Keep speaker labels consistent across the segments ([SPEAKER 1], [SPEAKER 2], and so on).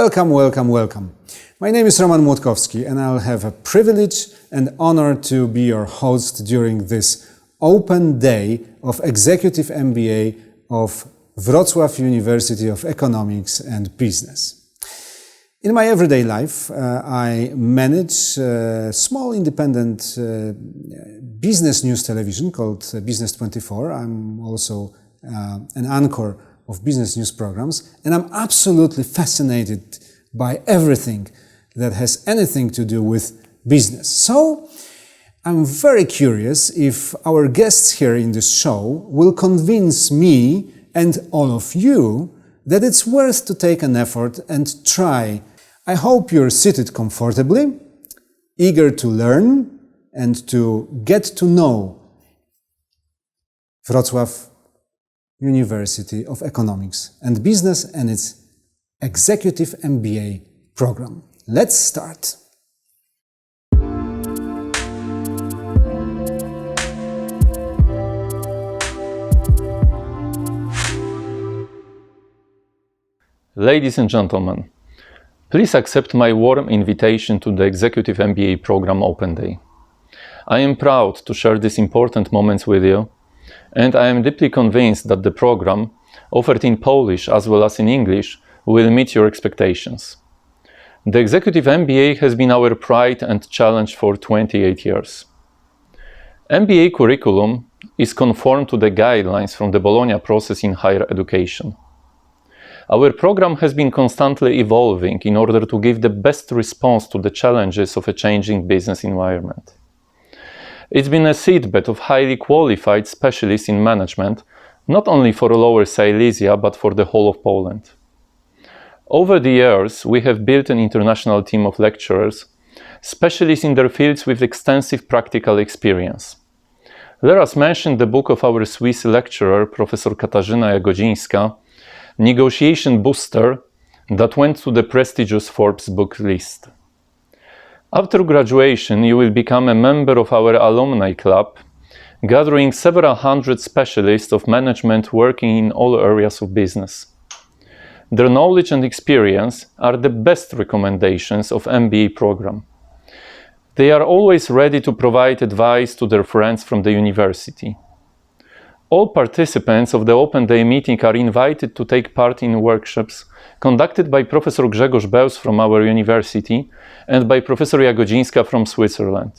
[SPEAKER 1] Welcome, welcome, welcome. My name is Roman Młotkowski and I'll have a privilege and honor to be your host during this open day of Executive MBA of Wrocław University of Economics and Business. In my everyday life, I manage a small independent business news television called Business 24. I'm also an anchor of business news programs, and I'm absolutely fascinated by everything that has anything to do with business. So I'm very curious if our guests here in this show will convince me and all of you that it's worth to take an effort and try. I hope you're seated comfortably, eager to learn and to get to know Wrocław University of Economics and Business and its Executive MBA program. Let's start.
[SPEAKER 2] Ladies and gentlemen, please accept my warm invitation to the Executive MBA Program Open Day. I am proud to share these important moments with you, and I am deeply convinced that the program, offered in Polish as well as in English, will meet your expectations. The Executive MBA has been our pride and challenge for 28 years. MBA curriculum is conformed to the guidelines from the Bologna process in higher education. Our program has been constantly evolving in order to give the best response to the challenges of a changing business environment. It's been a seedbed of highly qualified specialists in management, not only for Lower Silesia, but for the whole of Poland. Over the years, we have built an international team of lecturers, specialists in their fields with extensive practical experience. Let us mention the book of our Swiss lecturer, Professor Katarzyna Jagodzińska, Negotiation Booster, that went to the prestigious Forbes book list. After graduation, you will become a member of our alumni club, gathering several hundred specialists of management working in all areas of business. Their knowledge and experience are the best recommendations of MBA program. They are always ready to provide advice to their friends from the university. All participants of the Open Day meeting are invited to take part in workshops conducted by Professor Grzegorz Bełs from our university and by Professor Jagodzińska from Switzerland.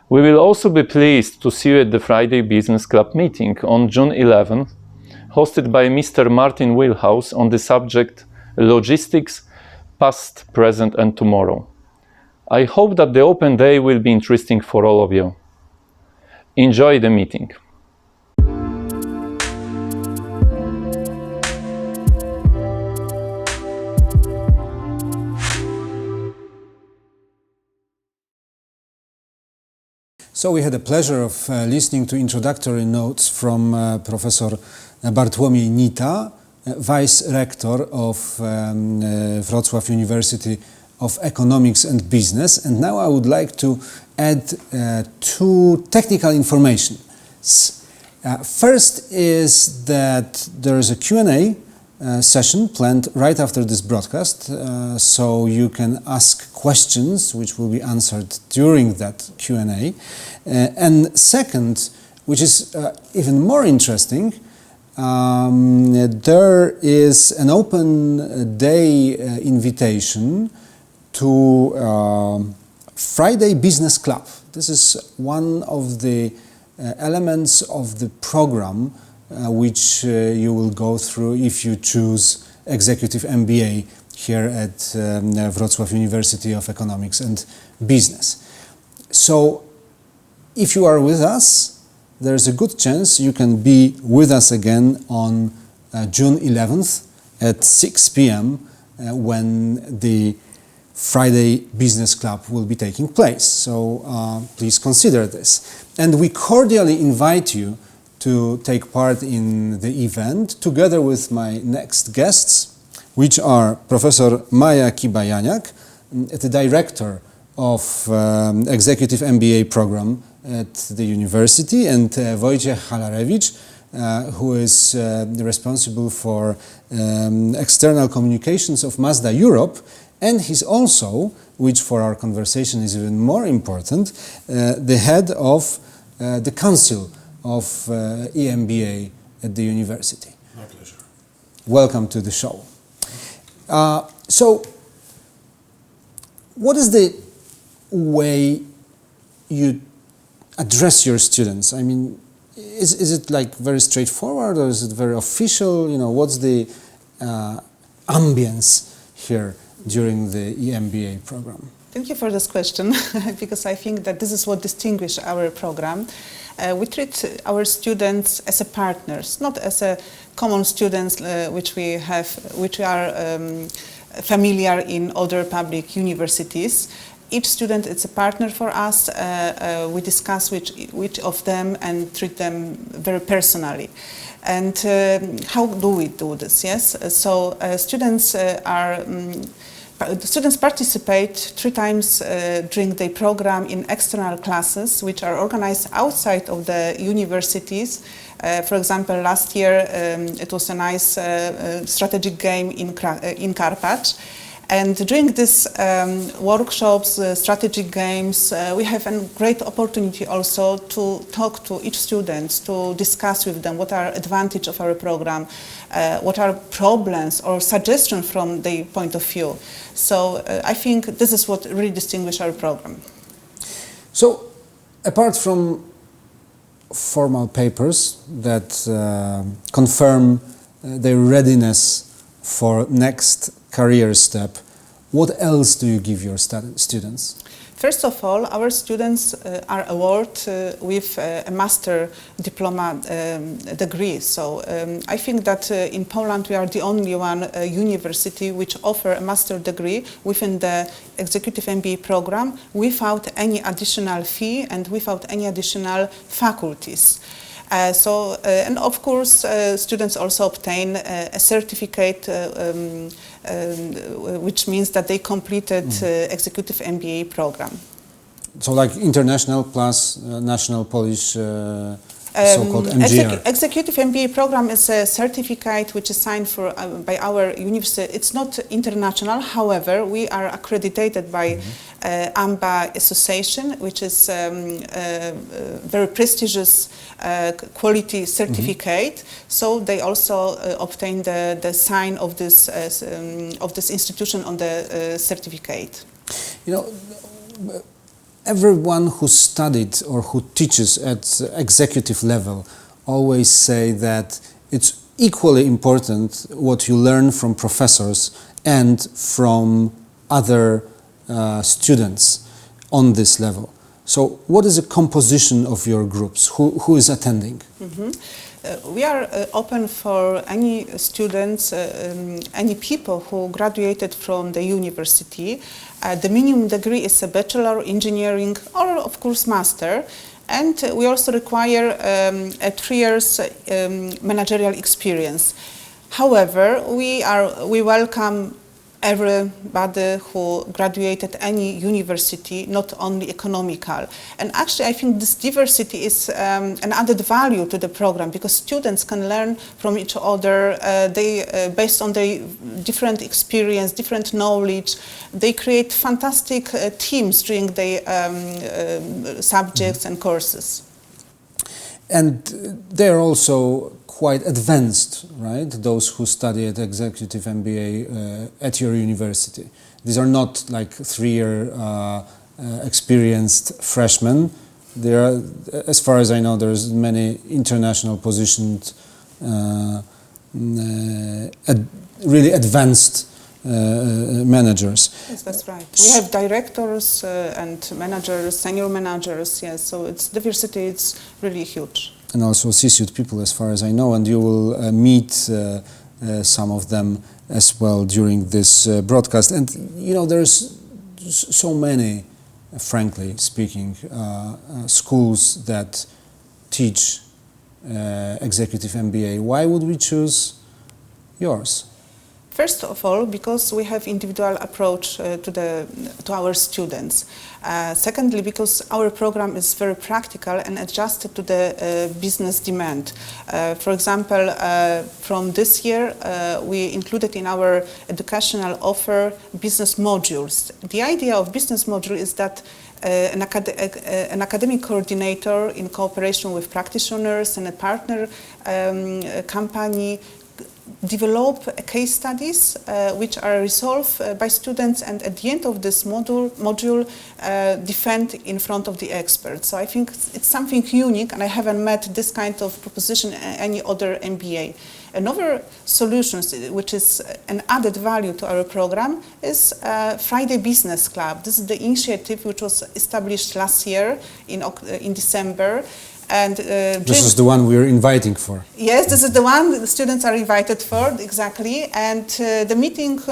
[SPEAKER 2] We will also be pleased to see you at the Friday Business Club meeting on June 11th, hosted by Mr. Martin Wilhouse on the subject Logistics, Past, Present and Tomorrow. I hope that the Open Day will be interesting for all of you. Enjoy the meeting.
[SPEAKER 1] So we had the pleasure of listening to introductory notes from Professor Bartłomiej Nita, Vice Rector of Wrocław University of Economics and Business. And now I would like to add two technical information. First is that there is a Q&A session planned right after this broadcast, so you can ask questions which will be answered during that Q&A. And second, which is even more interesting, there is an open day invitation to Friday Business Club. This is one of the elements of the program which you will go through if you choose Executive MBA here at Wrocław University of Economics and Business. So if you are with us, there's a good chance you can be with us again on June 11th at 6 p.m. When the Friday Business Club will be taking place. So please consider this. And we cordially invite you to take part in the event together with my next guests, which are Professor Maja Kiba-Janiak, the Director of Executive MBA program at the university, and Wojciech Halarewicz, who is responsible for external communications of Mazda Europe, and he's also, which for our conversation is even more important, the head of the Council of EMBA at the university.
[SPEAKER 3] My pleasure.
[SPEAKER 1] Welcome to the show. So, what is the way you address your students? I mean, is it like very straightforward, or is it very official? You know, what's the ambience here during the EMBA program?
[SPEAKER 4] Thank you for this question, because I think that this is what distinguishes our program. We treat our students as a partners, not as a common students which are familiar in other public universities. Each student is a partner for us. We discuss which of them and treat them very personally. And how do we do this? Yes, so students participate 3 times during the program in external classes, which are organized outside of the universities. For example, last year it was a nice strategic game in Karpacz. And during these workshops, strategic games, we have a great opportunity also to talk to each student, to discuss with them what are advantages of our program, what are problems or suggestions from their point of view. So I think this is what really distinguishes our program.
[SPEAKER 1] So, apart from formal papers that confirm their readiness for next career step, what else do you give your students?
[SPEAKER 4] First of all, our students are awarded with a master diploma degree. So I think that in Poland we are the only one university which offer a master degree within the Executive MBA program without any additional fee and without any additional faculties. And of course, students also obtain a certificate, which means that they completed Executive MBA program.
[SPEAKER 1] So, like international plus national Polish so-called MGR.
[SPEAKER 4] Executive MBA program is a certificate which is signed for by our university. It's not international, however, we are accredited by AMBA Association, which is very prestigious quality certificate. So they also obtain the sign of this institution on the certificate.
[SPEAKER 1] You know, everyone who studied or who teaches at executive level always say that it's equally important what you learn from professors and from other students on this level. So what is the composition of your groups? Who is attending?
[SPEAKER 4] We are open for any students, any people who graduated from the university. The minimum degree is a bachelor engineering or of course master, and we also require a 3 years managerial experience. However, we welcome everybody who graduated any university, not only economical. And actually I think this diversity is an added value to the program, because students can learn from each other. Based on their different experience, different knowledge, they create fantastic teams during their subjects and courses.
[SPEAKER 1] And they're also quite advanced, right? Those who study at Executive MBA at your university. These are not like 3-year experienced freshmen. There are, as far as I know, there's many international positioned, really advanced managers.
[SPEAKER 4] Yes, that's right. We have directors and managers, senior managers. Yes, so it's diversity. It's really huge.
[SPEAKER 1] And also CSUT people, as far as I know, and you will meet some of them as well during this broadcast. And you know, there's so many, frankly speaking, schools that teach Executive MBA. Why would we choose yours?
[SPEAKER 4] First of all, because we have individual approach to our students. Secondly, because our program is very practical and adjusted to the business demand. For example, from this year, we included in our educational offer business modules. The idea of business module is that an academic coordinator in cooperation with practitioners and a partner company develop case studies which are resolved by students, and at the end of this module defend in front of the experts. So I think it's something unique, and I haven't met this kind of proposition in any other MBA. Another solution, which is an added value to our program, is Friday Business Club. This is the initiative which was established last year in December. And
[SPEAKER 1] this is the one we're inviting for.
[SPEAKER 4] Yes, this is the one the students are invited for, exactly. And the meeting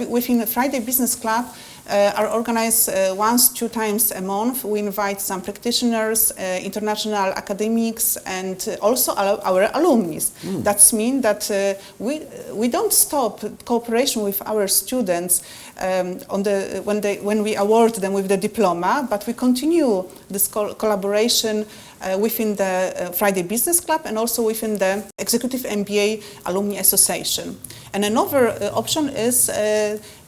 [SPEAKER 4] within Friday Business Club are organized once, 2 times a month. We invite some practitioners, international academics, and also our alumni. That means that we don't stop cooperation with our students when we award them with the diploma, but we continue this collaboration within the Friday Business Club and also within the Executive MBA Alumni Association. And another option is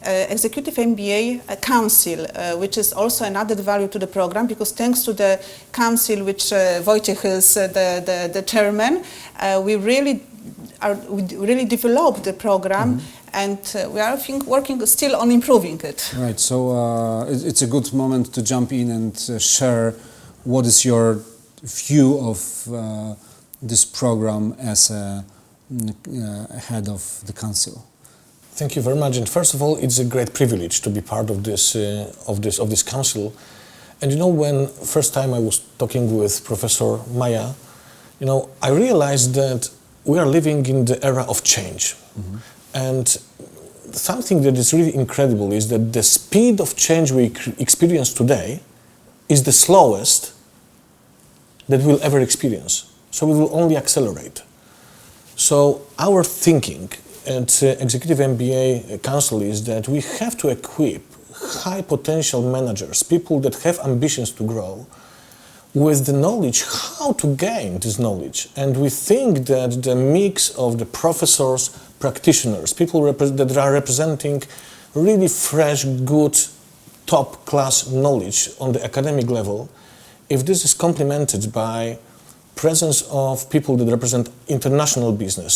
[SPEAKER 4] Executive MBA Council, which is also an added value to the program, because thanks to the council, which Wojciech is the chairman, we really developed the program, and we are, I think, working still on improving it.
[SPEAKER 1] Right, so it's a good moment to jump in and share what is your view of this program as a head of the council.
[SPEAKER 3] Thank you very much. And first of all, it's a great privilege to be part of this council. And you know, when first time I was talking with Professor Maya, you know, I realized that we are living in the era of change. And something that is really incredible is that the speed of change we experience today is the slowest that we'll ever experience. So we will only accelerate. So our thinking at Executive MBA Council is that we have to equip high potential managers, people that have ambitions to grow, with the knowledge how to gain this knowledge. And we think that the mix of the professors, practitioners, people that are representing really fresh, good, top class knowledge on the academic level, if this is complemented by presence of people that represent international business,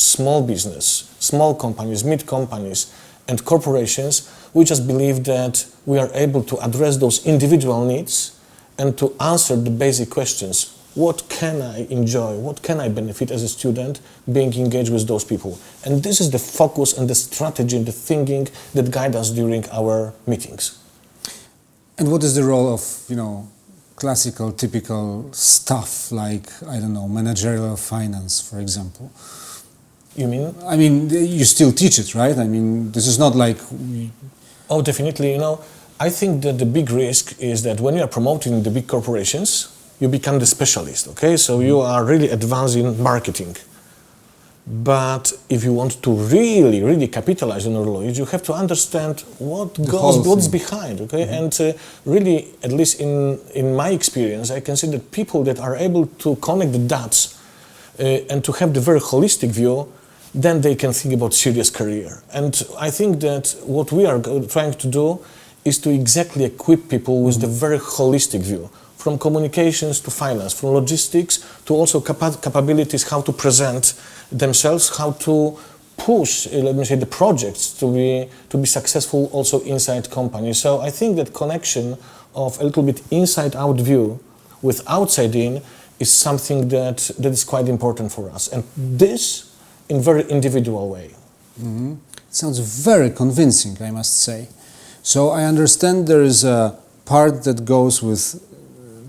[SPEAKER 3] small companies, mid companies, and corporations, we just believe that we are able to address those individual needs and to answer the basic questions. What can I enjoy? What can I benefit as a student being engaged with those people? And this is the focus and the strategy and the thinking that guide us during our meetings.
[SPEAKER 1] And what is the role of, classical, typical stuff like, I don't know, managerial finance, for example?
[SPEAKER 3] You mean?
[SPEAKER 1] I mean, you still teach it, right? I mean, this is not like...
[SPEAKER 3] Oh, definitely. I think that the big risk is that when you are promoting the big corporations, you become the specialist, okay? So you are really advanced in marketing. But if you want to really capitalize on your knowledge, you have to understand what's behind, okay? And really, at least in my experience, I can see that people that are able to connect the dots and to have the very holistic view, then they can think about serious career. And I think that what we are trying to do is to exactly equip people with the very holistic view, from communications to finance, from logistics to also capabilities, how to present themselves, how to push, let me say, the projects to be successful also inside companies. So I think that connection of a little bit inside-out view with outside-in is something that is quite important for us. And this in very individual way.
[SPEAKER 1] Mm-hmm. It sounds very convincing, I must say. So I understand there is a part that goes with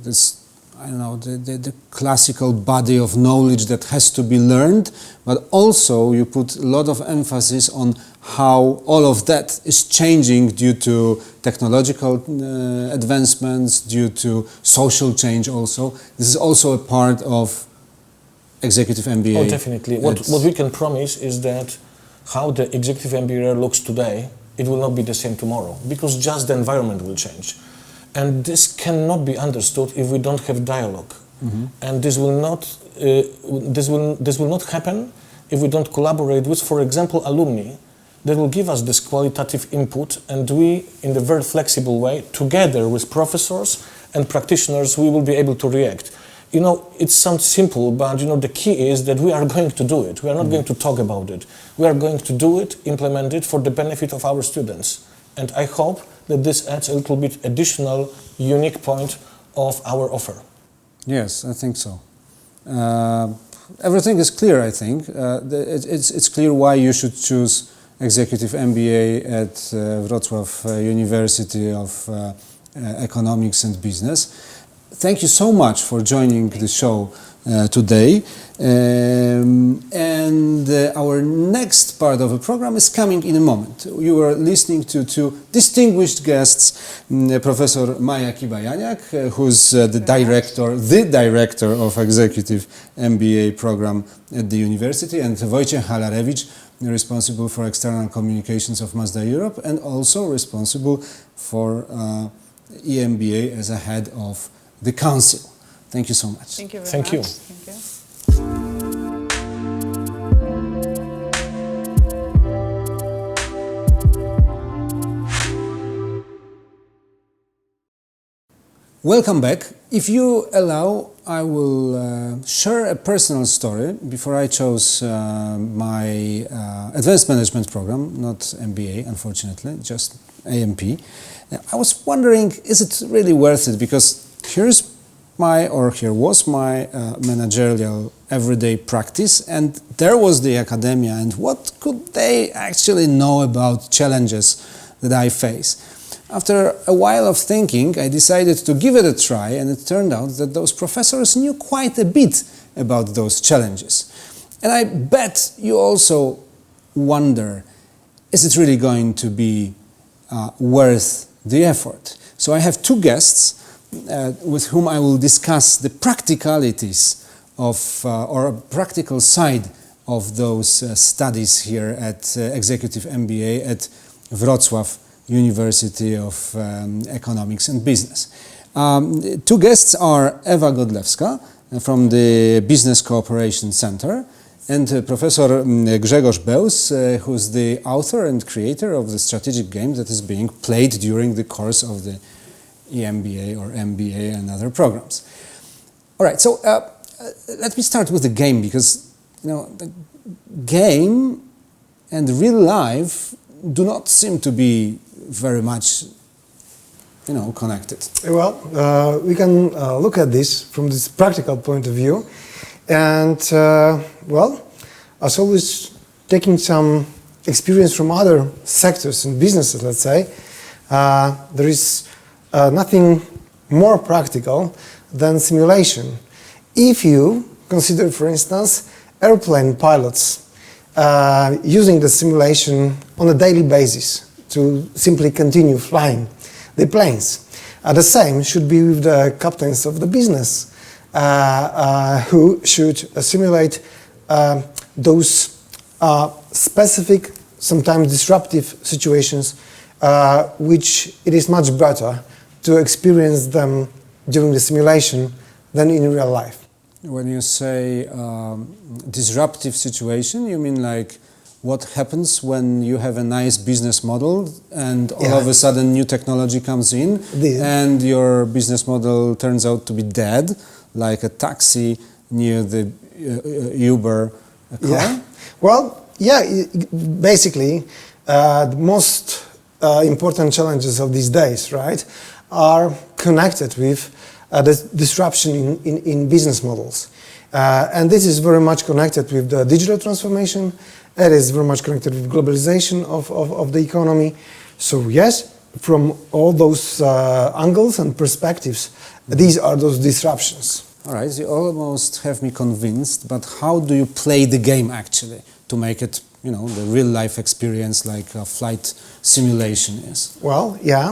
[SPEAKER 1] this, I don't know, the classical body of knowledge that has to be learned, but also you put a lot of emphasis on how all of that is changing due to technological advancements, due to social change also. This is also a part of Executive MBA.
[SPEAKER 3] Oh, definitely. What we can promise is that how the executive MBA looks today, it will not be the same tomorrow, because just the environment will change. And this cannot be understood if we don't have dialogue. And this will not happen if we don't collaborate with, for example, alumni that will give us this qualitative input, and we, in a very flexible way, together with professors and practitioners, we will be able to react. You know, it sounds simple, but you know, the key is that we are going to do it. We are not going to talk about it. We are going to do it, implement it for the benefit of our students. And I hope that this adds a little bit additional, unique point of our offer.
[SPEAKER 1] Yes, I think so. Everything is clear, I think. It's clear why you should choose Executive MBA at Wrocław University of Economics and Business. Thank you so much for joining the show today. Our next part of the program is coming in a moment. You are listening to two distinguished guests, Professor Maja Kibajaniak, who's the director of Executive MBA program at the university, and Wojciech Halarewicz, responsible for external communications of Mazda Europe, and also responsible for EMBA as a head of the council. Thank you so much.
[SPEAKER 4] Thank you very
[SPEAKER 3] Thank you.
[SPEAKER 4] much. Thank you.
[SPEAKER 1] Welcome back. If you allow, I will share a personal story. Before I chose my advanced management program, not MBA, unfortunately, just AMP, I was wondering, is it really worth it? Because here was my managerial everyday practice, and there was the academia, and what could they actually know about challenges that I face? After a while of thinking, I decided to give it a try, and it turned out that those professors knew quite a bit about those challenges. And I bet you also wonder, is it really going to be worth the effort? So I have two guests with whom I will discuss the practicalities of, or a practical side of those studies here at Executive MBA at Wrocław University of Economics and Business. Two guests are Ewa Godlewska from the Business Cooperation Center and Professor Grzegorz Bełs, who's the author and creator of the strategic game that is being played during the course of the EMBA or MBA and other programs. All right, so let me start with the game, because you know, the game and real life do not seem to be very much, you know, connected.
[SPEAKER 5] Well, we can look at this from this practical point of view, and well, as always, taking some experience from other sectors and businesses, let's say, there is nothing more practical than simulation. If you consider, for instance, airplane pilots using the simulation on a daily basis to simply continue flying the planes. The same should be with the captains of the business who should simulate those specific, sometimes disruptive situations which it is much better to experience them during the simulation than in real life.
[SPEAKER 1] When you say disruptive situation, you mean like what happens when you have a nice business model and all of a sudden new technology comes in and your business model turns out to be dead, like a taxi near the Uber car?
[SPEAKER 5] Yeah. Well, yeah, basically the most important challenges of these days, right, are connected with the disruption in business models. And this is very much connected with the digital transformation. It is very much connected with globalization of the economy. So yes, from all those angles and perspectives, these are those disruptions.
[SPEAKER 1] All right, you almost have me convinced, but how do you play the game actually to make it, you know, the real life experience like a flight simulation is?
[SPEAKER 5] Well, yeah,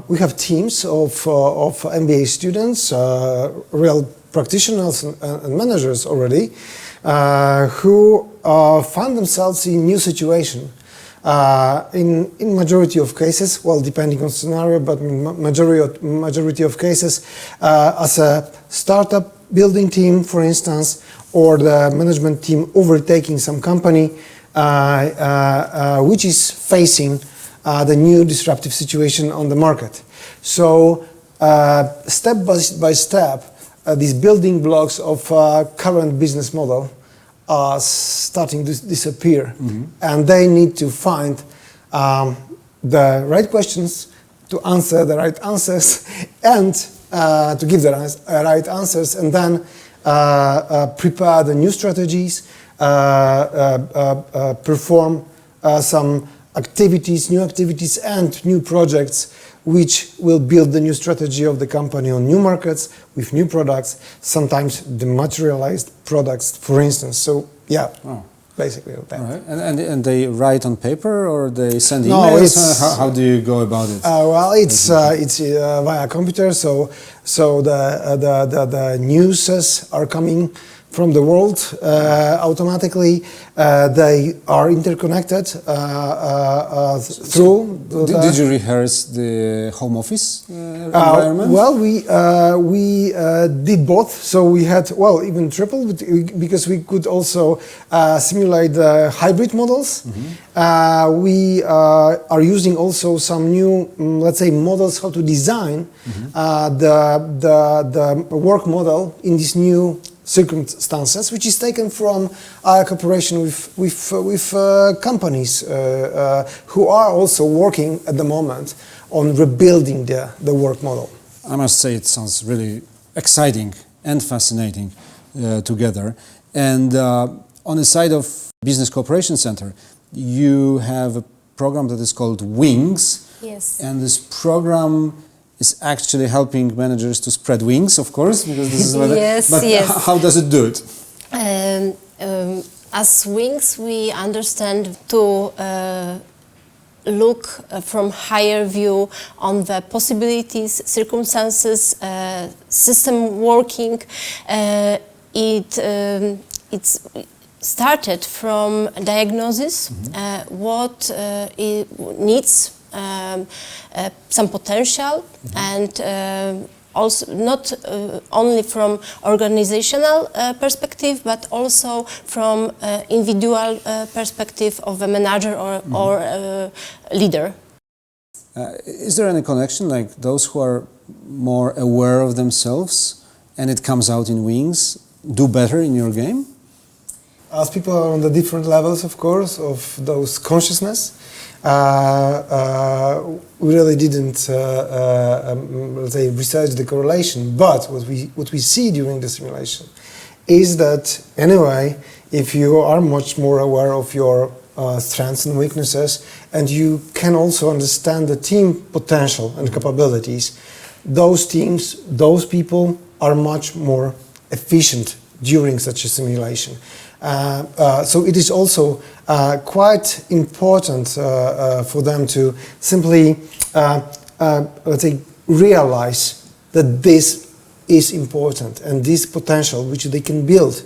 [SPEAKER 5] we have teams of MBA students, real practitioners and managers already, who find themselves in new situation. In majority of cases, well, depending on scenario, but majority of cases, as a startup building team, for instance, or the management team overtaking some company, which is facing the new disruptive situation on the market. So, step by step, these building blocks of current business model are starting to disappear, and they need to find the right questions to answer the right answers and to give the right answers, and then prepare the new strategies, perform some activities, new activities and new projects which will build the new strategy of the company on new markets with new products, sometimes dematerialized products, for instance. So, yeah, basically that.
[SPEAKER 1] Right. And they write on paper or they send emails?
[SPEAKER 5] No, it's,
[SPEAKER 1] how do you go about it?
[SPEAKER 5] Well, it's via computer, so the news are coming from the world automatically. They are interconnected through.
[SPEAKER 1] Did you rehearse the home office environment?
[SPEAKER 5] Well, we did both. So we had, well, even triple, because we could also simulate the hybrid models. We are using also some new, let's say, models how to design the work model in this new circumstances, which is taken from our cooperation with companies who are also working at the moment on rebuilding the work model.
[SPEAKER 1] I must say it sounds really exciting and fascinating together. And on the side of Business Cooperation Center, you have a program that is called WINGS.
[SPEAKER 6] Yes.
[SPEAKER 1] And this program is actually helping managers to spread wings, of course, because this is what
[SPEAKER 6] yes,
[SPEAKER 1] but
[SPEAKER 6] yes.
[SPEAKER 1] How does it do it?
[SPEAKER 6] As wings, we understand to look from higher view on the possibilities, circumstances, system working. It's started from diagnosis, what it needs, some potential, and also not only from organizational perspective, but also from individual perspective of a manager or leader.
[SPEAKER 1] Is there any connection, like those who are more aware of themselves and it comes out in wings, do better in your game?
[SPEAKER 5] As people are on the different levels, of course, of those consciousness, we really didn't, let's say, research the correlation. But what we see during the simulation is that anyway, if you are much more aware of your strengths and weaknesses, and you can also understand the team potential and capabilities, those teams, those people are much more efficient during such a simulation. So it is also quite important for them to simply, let's say, realize that this is important and this potential which they can build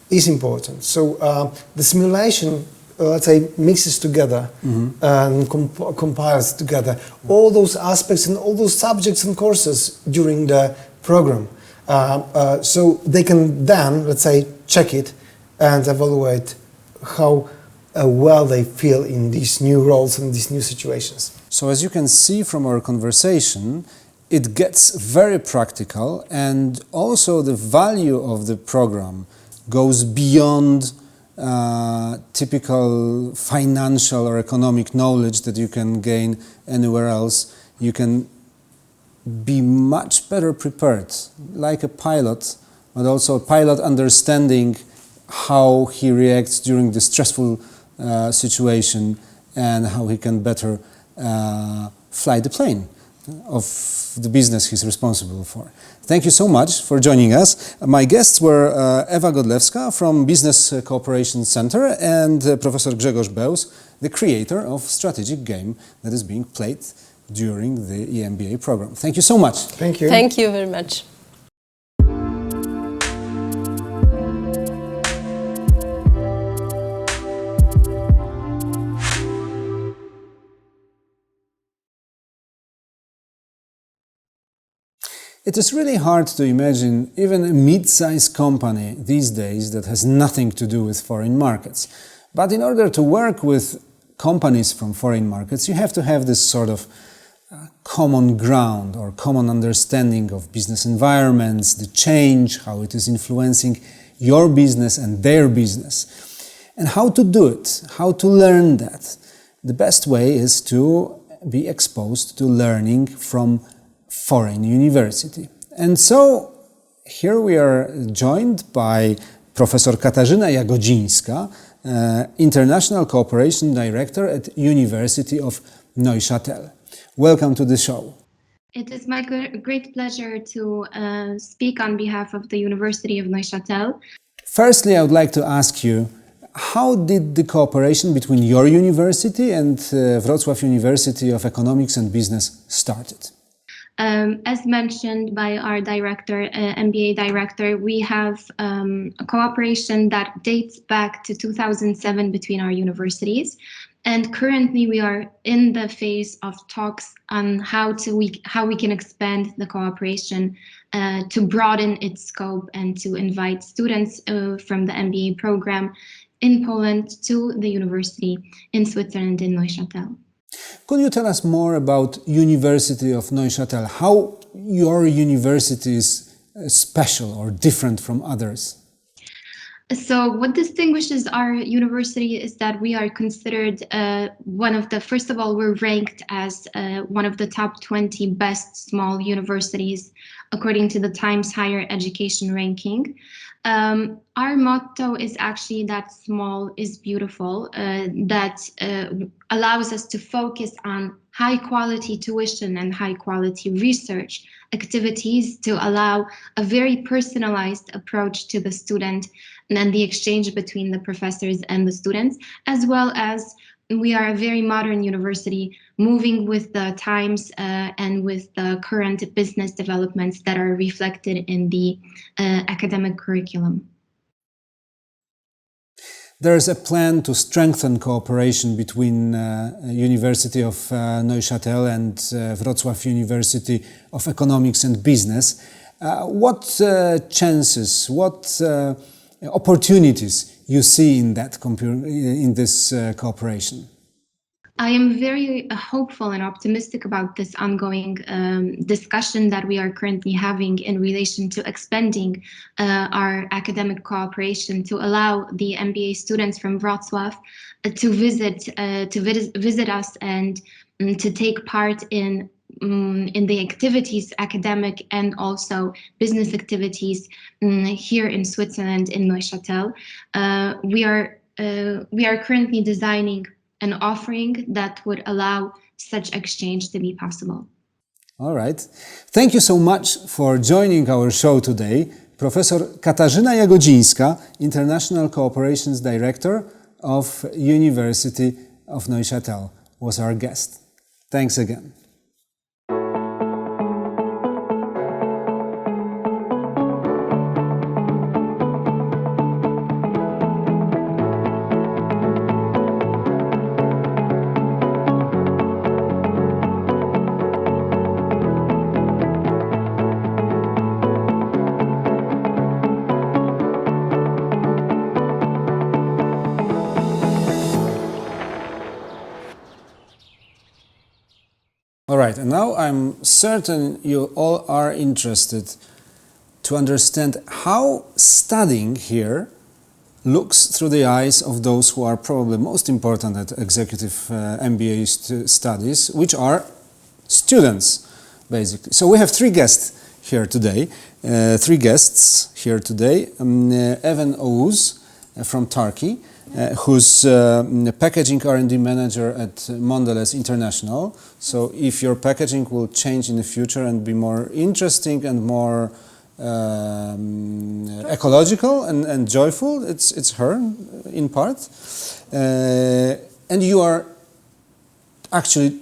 [SPEAKER 5] is important. So the simulation, let's say, mixes together and compiles together all those aspects and all those subjects and courses during the program. So they can then, let's say, check it and evaluate how well they feel in these new roles and these new situations.
[SPEAKER 1] So as you can see from our conversation, it gets very practical, and also the value of the program goes beyond typical financial or economic knowledge that you can gain anywhere else. You can be much better prepared, like a pilot, but also a pilot understanding how he reacts during the stressful situation and how he can better fly the plane of the business he's responsible for. Thank you so much for joining us. My guests were Ewa Godlewska from Business Cooperation Center and Professor Grzegorz Bełs, the creator of strategic game that is being played during the EMBA program. Thank you so much.
[SPEAKER 5] Thank you.
[SPEAKER 6] Thank you very much.
[SPEAKER 1] It is really hard to imagine even a mid-sized company these days that has nothing to do with foreign markets. But in order to work with companies from foreign markets, you have to have this sort of common ground or common understanding of business environments, the change, how it is influencing your business and their business. And how to do it, how to learn that. The best way is to be exposed to learning from foreign university. And so here we are joined by Professor Katarzyna Jagodzińska, International Cooperation Director at University of Neuchâtel. Welcome to the show.
[SPEAKER 7] It is my great pleasure to speak on behalf of the University of Neuchâtel.
[SPEAKER 1] Firstly, I would like to ask you, how did the cooperation between your university and Wrocław University of Economics and Business started?
[SPEAKER 7] As mentioned by our director, MBA director, we have a cooperation that dates back to 2007 between our universities. And currently we are in the phase of talks on how we can expand the cooperation to broaden its scope and to invite students from the MBA program in Poland to the university in Switzerland in Neuchâtel.
[SPEAKER 1] Could you tell us more about University of Neuchâtel? How your university is special or different from others?
[SPEAKER 7] So what distinguishes our university is that we are considered first of all, we're ranked as one of the top 20 best small universities according to the Times Higher Education ranking. Our motto is actually that small is beautiful, that allows us to focus on high quality tuition and high quality research activities to allow a very personalized approach to the student and then the exchange between the professors and the students, as well as we are a very modern university moving with the times and with the current business developments that are reflected in the academic curriculum.
[SPEAKER 1] There is a plan to strengthen cooperation between University of Neuchâtel and Wrocław University of Economics and Business. What chances, what opportunities you see in that in this cooperation?
[SPEAKER 7] I am very hopeful and optimistic about this ongoing discussion that we are currently having in relation to expanding our academic cooperation to allow the MBA students from Wrocław to visit us and to take part in the activities, academic and also business activities here in Switzerland in Neuchâtel. We are currently designing an offering that would allow such exchange to be possible.
[SPEAKER 1] All right. Thank you so much for joining our show today. Professor Katarzyna Jagodzińska, International Cooperations Director of University of Neuchâtel, was our guest. Thanks again. All right, and now I'm certain you all are interested to understand how studying here looks through the eyes of those who are probably most important at Executive MBA studies, which are students, basically. So we have three guests here today. Evan Oğuz from Turkey, who's packaging R&D manager at Mondelez International. So if your packaging will change in the future and be more interesting and more ecological and joyful, it's her in part. And you are actually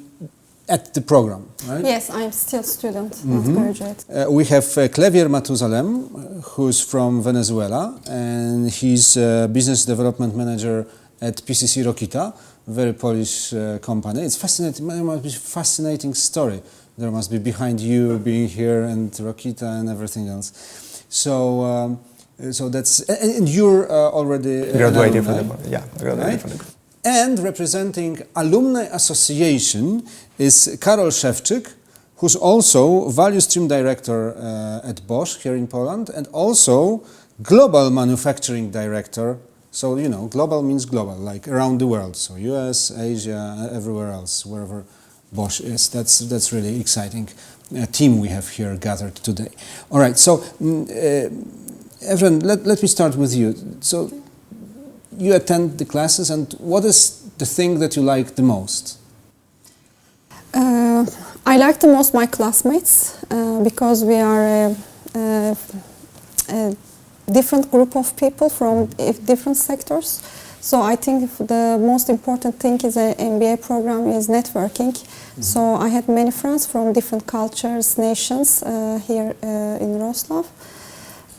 [SPEAKER 1] at the program, right?
[SPEAKER 8] Yes, I'm still a student, not graduate.
[SPEAKER 1] We have Klevier Matuzalem, who's from Venezuela, and he's a business development manager at PCC Rokita, very Polish company. It's fascinating. It must be a fascinating story there must be behind you being here and Rokita and everything else. So, so that's, and you're already
[SPEAKER 9] Graduated
[SPEAKER 1] an alumni,
[SPEAKER 9] from the, yeah, graduated
[SPEAKER 1] right?
[SPEAKER 9] from the.
[SPEAKER 1] And representing Alumni Association is Karol Szewczyk, who's also Value Stream Director at Bosch here in Poland, and also Global Manufacturing Director. So, you know, global means global, like around the world. So US, Asia, everywhere else, wherever Bosch is. That's really exciting team we have here gathered today. All right, so Evren, let me start with you. So you attend the classes, and what is the thing that you like the most?
[SPEAKER 8] I like the most my classmates because we are a different group of people from different sectors. So I think the most important thing is an MBA program is networking. Mm-hmm. So I had many friends from different cultures, nations here in Wrocław.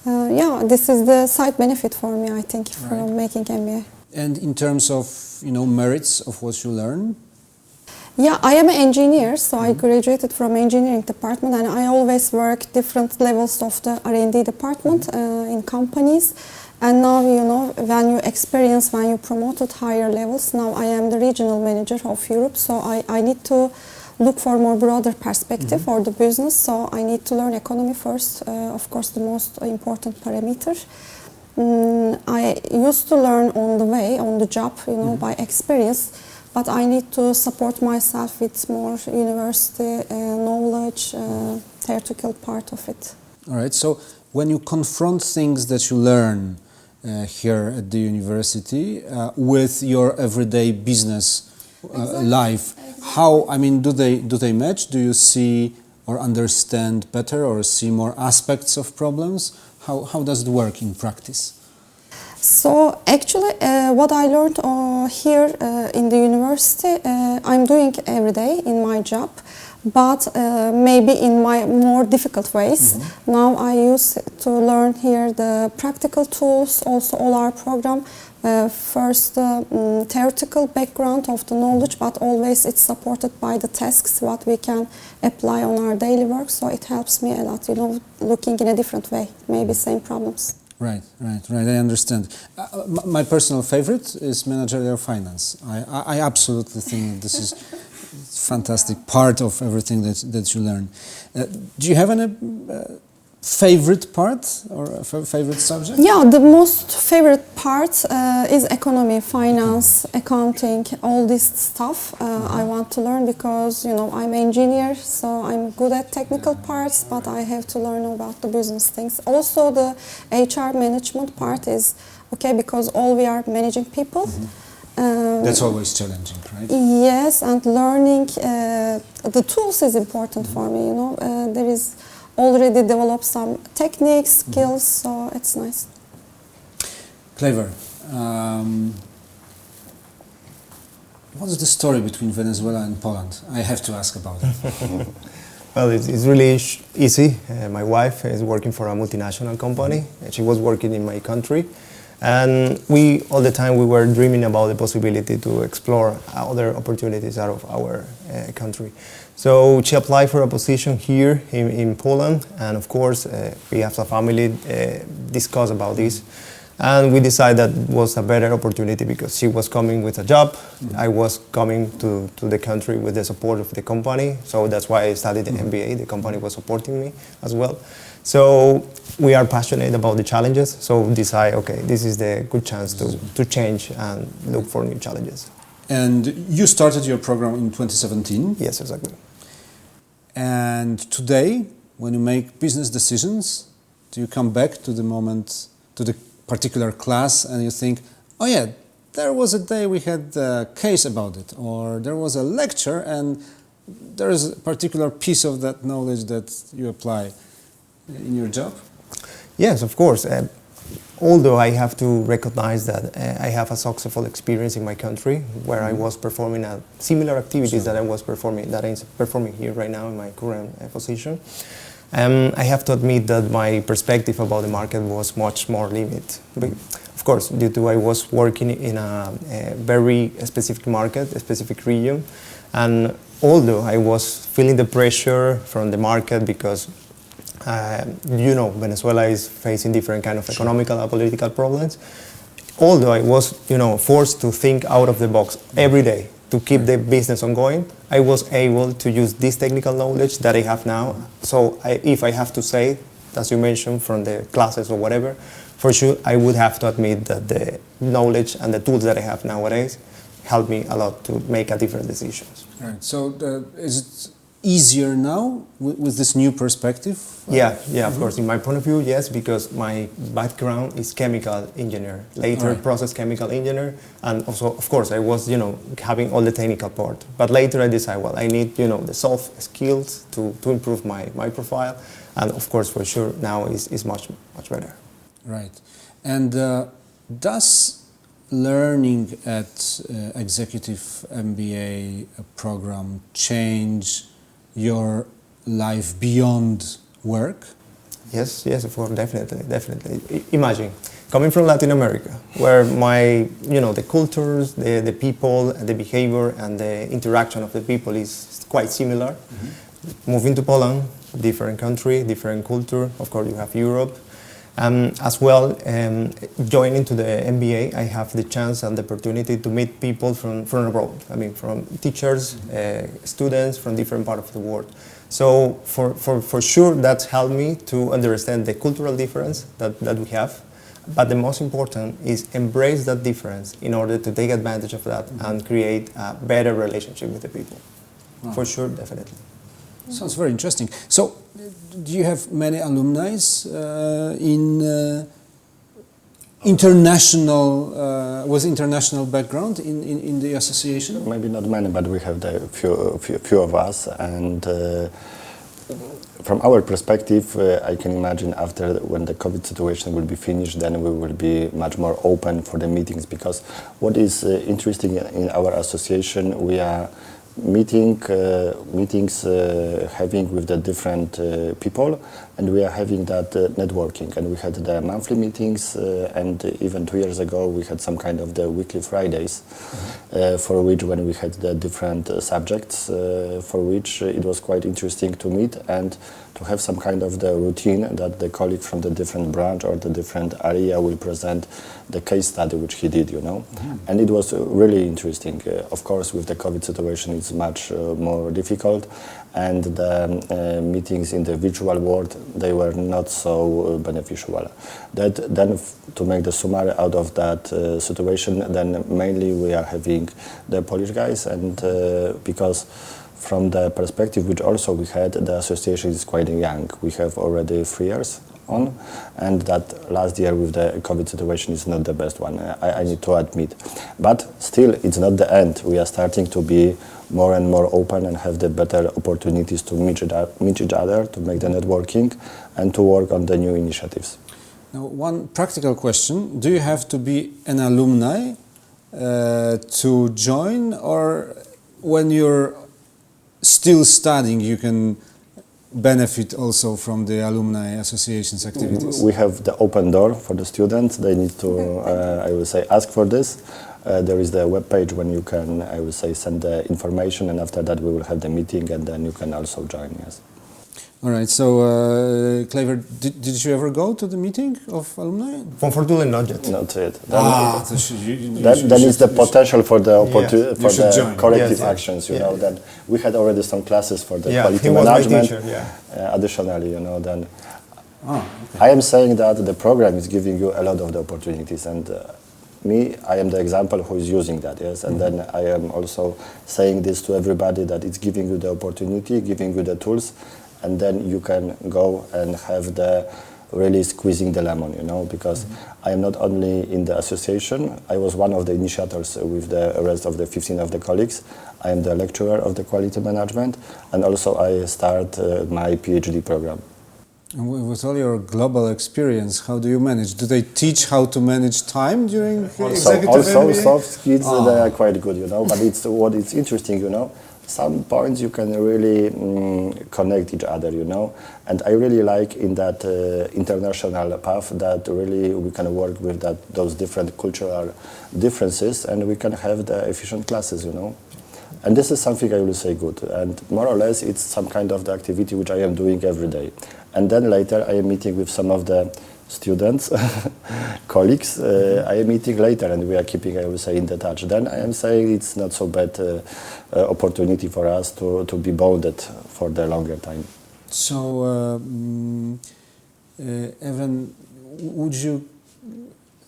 [SPEAKER 8] Yeah, this is the side benefit for me, I think, from making MBA.
[SPEAKER 1] And in terms of, you know, merits of what you learn?
[SPEAKER 8] Yeah, I am an engineer, so I graduated from engineering department, and I always work different levels of the R&D department in companies. And now, you know, when you promoted higher levels, now I am the regional manager of Europe, so I need to look for more broader perspective for the business. So I need to learn economy first, of course, the most important parameter. I used to learn on the way, on the job, you know, by experience. But I need to support myself with more university knowledge, theoretical part of it.
[SPEAKER 1] All right, so when you confront things that you learn here at the university with your everyday business life, how, I mean, do they match? Do you see or understand better or see more aspects of problems? How does it work in practice?
[SPEAKER 8] So actually, what I learned here in the university, I'm doing every day in my job, but maybe in my more difficult ways. Now I used to learn here the practical tools, also all our program. First, theoretical background of the knowledge, but always it's supported by the tasks what we can apply on our daily work. So it helps me a lot, you know, looking in a different way, maybe same problems.
[SPEAKER 1] Right. I understand. My personal favorite is managerial finance. I absolutely think this is a fantastic part of everything that you learn. Do you have any favorite part or a favorite subject?
[SPEAKER 8] Yeah, the most favorite part is economy, finance, accounting, all this stuff I want to learn because, you know, I'm an engineer, so I'm good at technical parts, but I have to learn about the business things. Also, the HR management part is okay because all we are managing people.
[SPEAKER 1] That's always challenging, right?
[SPEAKER 8] Yes, and learning the tools is important for me, you know. There is already developed some techniques, skills, so it's nice.
[SPEAKER 1] Clever. What's the story between Venezuela and Poland? I have to ask about it.
[SPEAKER 9] Well, it's really easy. My wife is working for a multinational company. She was working in my country. And all the time we were dreaming about the possibility to explore other opportunities out of our country. So she applied for a position here in Poland, and of course we have a family discuss about this, and we decided that was a better opportunity because she was coming with a job, I was coming to the country with the support of the company, so that's why I studied the MBA. The company was supporting me as well. So we are passionate about the challenges, so decide, okay, this is the good chance to change and look for new challenges.
[SPEAKER 1] And you started your program in 2017?
[SPEAKER 9] Yes, exactly.
[SPEAKER 1] And today, when you make business decisions, do you come back to the moment, to the particular class, and you think, oh yeah, there was a day we had a case about it, or there was a lecture and there is a particular piece of that knowledge that you apply in your job?
[SPEAKER 9] Yes, of course. Although I have to recognize that I have a successful experience in my country where I was performing similar activities that I'm performing here right now in my current position. I have to admit that my perspective about the market was much more limited. Of course, due to I was working in a very specific market, a specific region, and although I was feeling the pressure from the market because Venezuela is facing different kind of economical and political problems. Although I was, forced to think out of the box every day to keep the business ongoing, I was able to use this technical knowledge that I have now. So if I have to say, as you mentioned, from the classes or whatever, for sure I would have to admit that the knowledge and the tools that I have nowadays help me a lot to make a different decisions.
[SPEAKER 1] Right. So is it easier now with this new perspective?
[SPEAKER 9] Yeah, of course. In my point of view, yes, because my background is chemical engineer, later process chemical engineer, and also, of course, I was, having all the technical part. But later I decided, well, I need, the soft skills to improve my profile, and of course, for sure, now is much better.
[SPEAKER 1] Right. And does learning at Executive MBA program change your life beyond work?
[SPEAKER 9] Yes, of course, definitely. Imagine coming from Latin America, where the cultures, the people, the behavior, and the interaction of the people is quite similar. Mm-hmm. Moving to Poland, different country, different culture. Of course, you have Europe. As well, joining to the MBA, I have the chance and the opportunity to meet people from abroad. I mean, from teachers, students from different parts of the world. So for sure, that's helped me to understand the cultural difference that we have. But the most important is embrace that difference in order to take advantage of that and create a better relationship with the people. Wow. For sure, definitely.
[SPEAKER 1] Sounds very interesting. So, do you have many alumni in international with international background in the association?
[SPEAKER 10] Maybe not many, but we have a few of us, and from our perspective, I can imagine when the COVID situation will be finished, then we will be much more open for the meetings, because what is interesting in our association, we are meetings having with the different people, and we are having that networking, and we had the monthly meetings, and even 2 years ago we had some kind of the weekly Fridays, for which when we had the different subjects, for which it was quite interesting to meet and to have some kind of the routine that the colleague from the different branch or the different area will present the case study which he did, and it was really interesting. Of course, with the COVID situation it's much more difficult, and the meetings in the virtual world, they were not so beneficial. Then to make the summary out of that situation, then mainly we are having the Polish guys, and because from the perspective which also we had, the association is quite young. We have already 3 years on, and that last year with the COVID situation is not the best one, I need to admit. But still, it's not the end. We are starting to be more and more open and have the better opportunities to meet each other, to make the networking, and to work on the new initiatives.
[SPEAKER 1] Now, one practical question: do you have to be an alumni to join, or when you're still studying, you can benefit also from the alumni association's activities?
[SPEAKER 10] We have the open door for the students. They need to, I will say, ask for this. There is the web page when you can, I will say, send the information, and after that we will have the meeting, and then you can also join, yes.
[SPEAKER 1] All right, so Claver, did you ever go to the meeting of alumni?
[SPEAKER 9] Unfortunately, not yet.
[SPEAKER 10] Not yet.
[SPEAKER 1] Then
[SPEAKER 10] is the potential for the opportunity for the corrective
[SPEAKER 9] yes,
[SPEAKER 10] actions. You know, then we had already some classes for the
[SPEAKER 9] Yeah,
[SPEAKER 10] quality
[SPEAKER 9] he was my
[SPEAKER 10] management.
[SPEAKER 9] teacher,
[SPEAKER 10] Additionally, then I am saying that the program is giving you a lot of the opportunities, and I am the example who is using that. Yes, and then I am also saying this to everybody, that it's giving you the opportunity, giving you the tools. And then you can go and have the really squeezing the lemon, because I am not only in the association, I was one of the initiators with the rest of the 15 of the colleagues. I am the lecturer of the quality management, and also I start my PhD program.
[SPEAKER 1] And with all your global experience, how do you manage? Do they teach how to manage time during executive
[SPEAKER 10] Also,
[SPEAKER 1] MBA?
[SPEAKER 10] soft skills, they are quite good, but it's interesting, some points you can really connect each other, and I really like in that international path that really we can work with those different cultural differences, and we can have the efficient classes, And this is something I will say good. And more or less, it's some kind of the activity which I am doing every day. And then later, I am meeting with some of the students, colleagues. I am meeting later, and we are keeping, I will say, in the touch. Then I am saying it's not so bad opportunity for us to be bonded for the longer time.
[SPEAKER 1] So, Evan, would you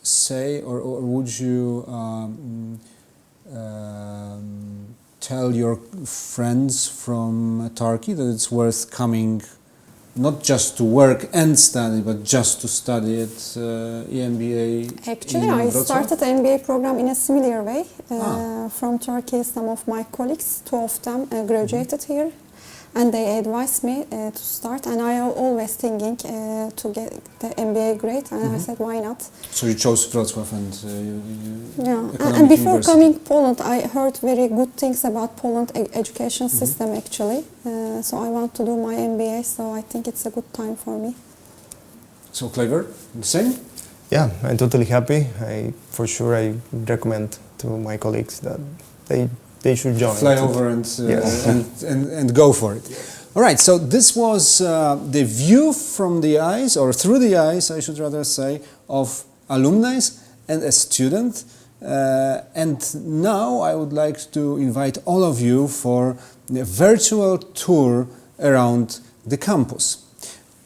[SPEAKER 1] say, or would you tell your friends from Turkey that it's worth coming, not just to work and study, but just to study at EMBA?
[SPEAKER 8] Actually, I started an MBA program in a similar way. From Turkey, some of my colleagues, 2 of them graduated here, and they advised me to start. And I always thinking to get the MBA grade, and I said, why not?
[SPEAKER 1] So you chose Wrocław and
[SPEAKER 8] and before coming Poland, I heard very good things about Poland education system actually. So I want to do my MBA, so I think it's a good time for me.
[SPEAKER 1] So Clever, the same?
[SPEAKER 9] Yeah, I'm totally happy. For sure, I recommend to my colleagues that they should join.
[SPEAKER 1] Fly over and go for it. All right, so this was the view from the eyes, or through the eyes, I should rather say, of alumni and a student. And now I would like to invite all of you for a virtual tour around the campus.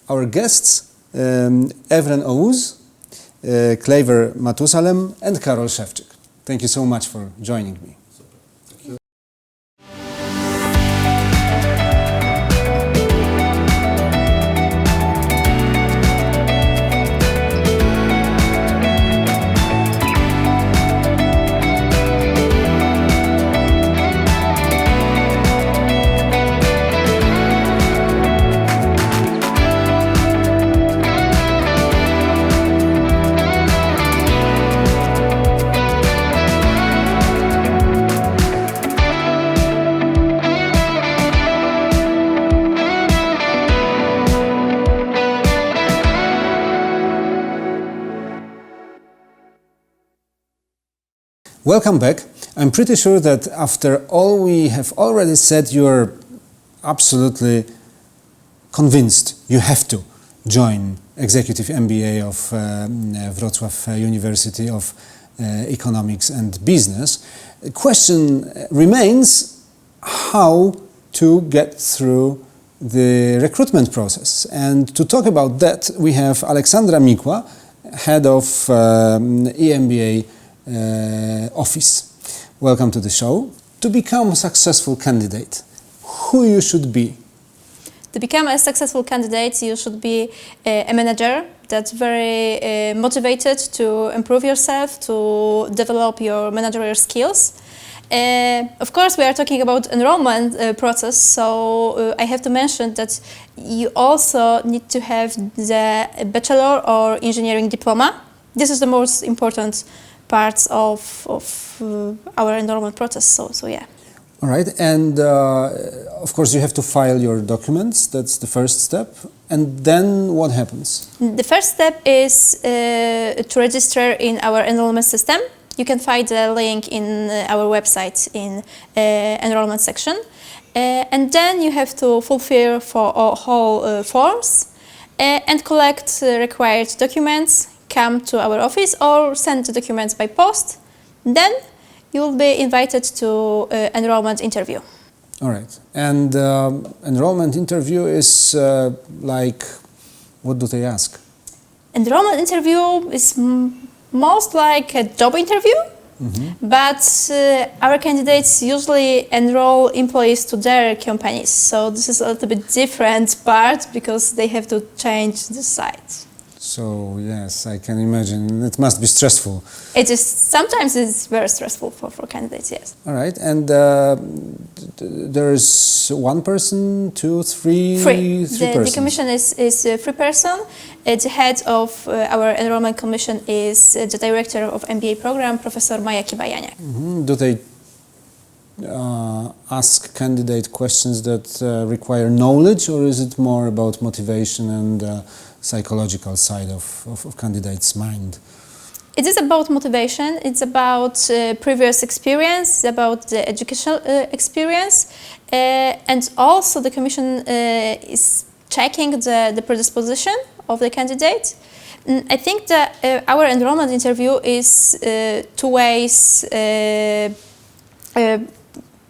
[SPEAKER 1] Our guests, Evren Oğuz, Clever Matusalem, and Karol Szewczyk. Thank you so much for joining me. Welcome back. I'm pretty sure that after all we have already said, you're absolutely convinced you have to join Executive MBA of Wrocław University of Economics and Business. The question remains how to get through the recruitment process. And to talk about that, we have Aleksandra Mikła, head of EMBA office. Welcome to the show. To become a successful candidate, who you should be?
[SPEAKER 11] To become a successful candidate, you should be a manager that's very motivated to improve yourself, to develop your managerial skills. Of course, we are talking about enrollment process, so I have to mention that you also need to have the bachelor or engineering diploma. This is the most important parts of our enrollment process, so yeah.
[SPEAKER 1] All right, and of course you have to file your documents, that's the first step, and then what happens?
[SPEAKER 11] The first step is to register in our enrollment system. You can find the link in our website in enrollment section, and then you have to fulfill whole forms and collect required documents, come to our office or send the documents by post. Then you will be invited to enrollment interview.
[SPEAKER 1] All right, and enrollment interview is like, what do they ask?
[SPEAKER 11] Enrollment interview is most like a job interview, but our candidates usually enroll employees to their companies. So this is a little bit different part because they have to change the site.
[SPEAKER 1] So yes, I can imagine it must be stressful.
[SPEAKER 11] It is, sometimes it's very stressful for candidates, yes.
[SPEAKER 1] All right, and there is one person, two, three?
[SPEAKER 11] Three.
[SPEAKER 1] Three
[SPEAKER 11] The
[SPEAKER 1] persons.
[SPEAKER 11] commission is a free person. The head of our enrollment commission is the director of MBA program, Professor Maja Kibayaniak.
[SPEAKER 1] Do they ask candidate questions that require knowledge, or is it more about motivation and psychological side of candidate's mind?
[SPEAKER 11] It is about motivation, it's about previous experience, it's about the educational experience, and also the Commission is checking the predisposition of the candidate. I think that our enrollment interview is two ways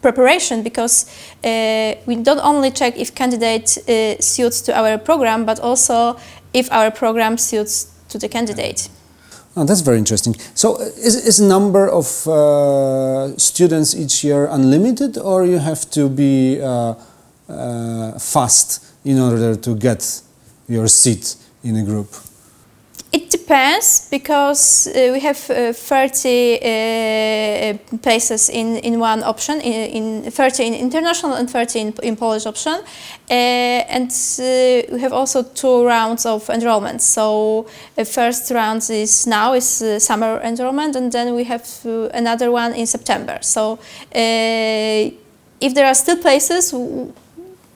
[SPEAKER 11] preparation, because we don't only check if candidate suits to our program, but also if our program suits to the candidate.
[SPEAKER 1] Oh, that's very interesting. So is number of students each year unlimited, or you have to be fast in order to get your seat in a group?
[SPEAKER 11] It depends, because we have 30 places in one option, in 30 in international and 30 in Polish option, and we have also 2 rounds of enrollment. So the first round is now summer enrollment, and then we have another one in September. So if there are still places,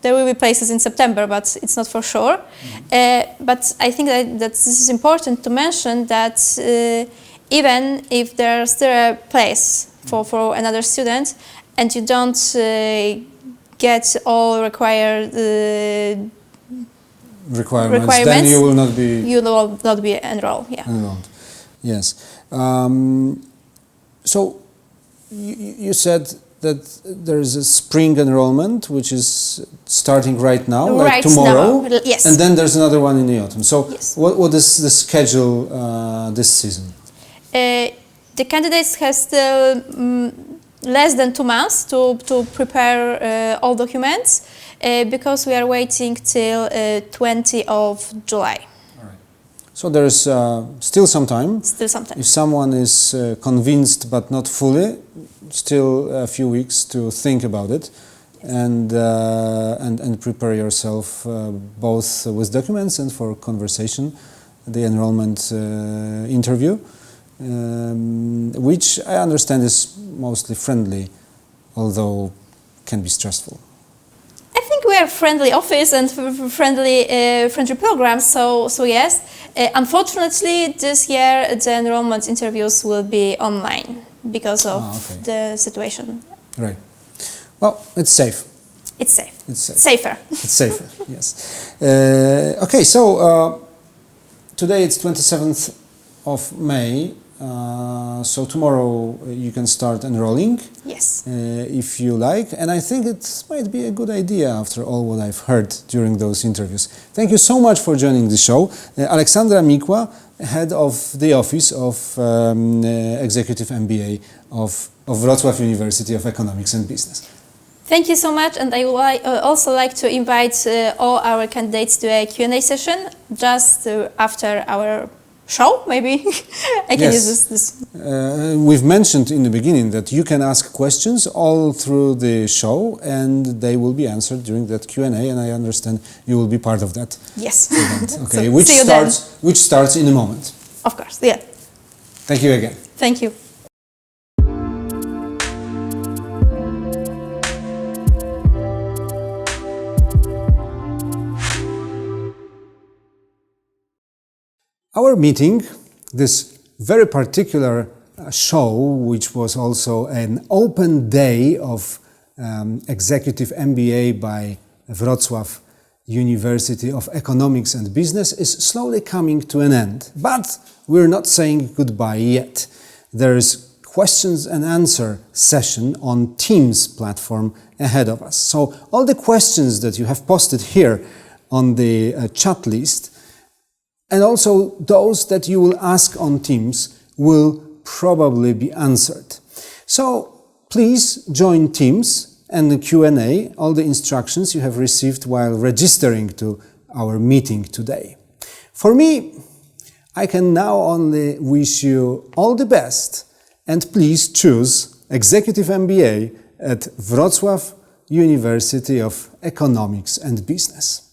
[SPEAKER 11] there will be places in September, but it's not for sure. But I think that this is important to mention, that even if there's still a place for another student, and you don't get all required requirements,
[SPEAKER 1] then you will not be
[SPEAKER 11] enrolled. Yeah.
[SPEAKER 1] Enrolled. Yes. So you said that there is a spring enrollment which is starting right now, like tomorrow.
[SPEAKER 11] Now. Yes.
[SPEAKER 1] And then there's another one in the autumn. So
[SPEAKER 11] yes.
[SPEAKER 1] what is the schedule this season?
[SPEAKER 11] The candidates have still less than 2 months to prepare all documents, because we are waiting till 20 of July.
[SPEAKER 1] So there is still some time.
[SPEAKER 11] Still some time.
[SPEAKER 1] If someone is convinced but not fully, still a few weeks to think about it, yes. and prepare yourself both with documents and for conversation, the enrollment interview, which I understand is mostly friendly, although can be stressful.
[SPEAKER 11] I think we are friendly office and friendly program, so yes. Unfortunately, this year the enrollment interviews will be online because of the situation.
[SPEAKER 1] Right. Well, it's safe.
[SPEAKER 11] It's safe.
[SPEAKER 1] It's safe.
[SPEAKER 11] Safer.
[SPEAKER 1] It's safer. Yes. Okay. So today it's 27th of May. So tomorrow you can start enrolling.
[SPEAKER 11] Yes.
[SPEAKER 1] If you like, and I think it might be a good idea after all what I've heard during those interviews. Thank you so much for joining the show. Aleksandra Mikła, head of the office of Executive MBA of Wrocław University of Economics and Business.
[SPEAKER 11] Thank you so much, and I would also like to invite all our candidates to a Q&A session just after our show, maybe. I can use this.
[SPEAKER 1] We've mentioned in the beginning that you can ask questions all through the show, and they will be answered during that Q&A, and I understand you will be part of that.
[SPEAKER 11] Yes.
[SPEAKER 1] Event. Okay,
[SPEAKER 11] so
[SPEAKER 1] which starts in a moment.
[SPEAKER 11] Of course, yeah.
[SPEAKER 1] Thank you again.
[SPEAKER 11] Thank you.
[SPEAKER 1] Our meeting, this very particular show, which was also an open day of Executive MBA by Wrocław University of Economics and Business, is slowly coming to an end. But we're not saying goodbye yet. There is questions and answer session on Teams platform ahead of us. So all the questions that you have posted here on the chat list, and also those that you will ask on Teams, will probably be answered. So please join Teams and the Q&A, all the instructions you have received while registering to our meeting today. For me, I can now only wish you all the best, and please choose Executive MBA at Wrocław University of Economics and Business.